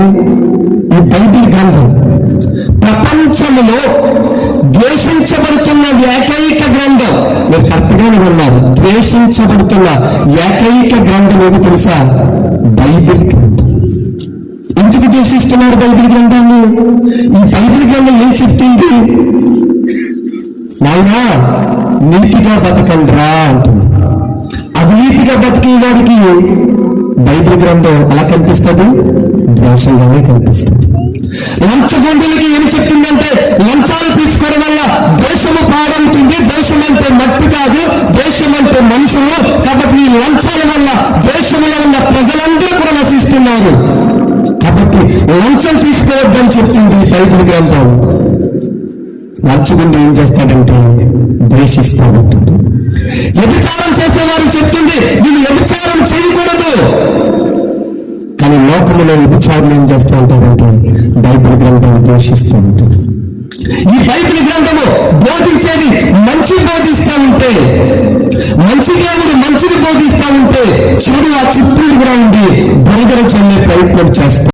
ఈ బైబిల్ గ్రంథం ప్రపంచంలో ద్వేషించబడుతున్న ఏకైక గ్రంథం. మీరు కరెక్ట్గానే ఉన్నారు. ద్వేషించబడుతున్న ఏకైక గ్రంథం ఏది తెలుసా? బైబిల్ గ్రంథం. ఎందుకు ద్వేషిస్తున్నారు బైబిల్ గ్రంథాన్ని? ఈ బైబిల్ గ్రంథం ఏం చెప్తుంది? నాయనా నీతిగా బతకండ్రా అంటుంది. అవినీతిగా బతికే వాడికి బైబిల్ గ్రంథం ఎలా కనిపిస్తుంది? ద్వేషంగానే కనిపిస్తుంది. లంచగొండులకి ఏం చెప్తుందంటే లంచాలు తీసుకోవడం వల్ల దేశము పాడవుతుంది, దేశం అంటే మట్టి కాదు, దేశం అంటే మనుషులు, కాబట్టి ఈ లంచాల వల్ల దేశంలో ఉన్న ప్రజలందరూ కూడా నశిస్తున్నారు, కాబట్టి లంచం తీసుకోవద్దని చెప్తుంది బైబిల్ గ్రంథం. లంచగొండు ఏం చేస్తాడంటే ద్వేషిస్తూ ఉంటాడు. వ్యభిచారం చేసేవారు చెప్తుంది వీళ్ళు వ్యభిచారం చేయకూడదు, కానీ లోకంలో వ్యభిచారం ఏం చేస్తూ ఉంటారంటే బైబిల్ గ్రంథం ద్వేషిస్తూ ఉంటారు. ఈ బైబిల్ గ్రంథము బోధించేది మంచి బోధిస్తూ ఉంటే, మంచి దేవుడు మంచిని బోధిస్తూ ఉంటే చెడు ఆ చుట్టూ కూడా ఉండి బురదను చల్లే ప్రయత్నం చేస్తారు.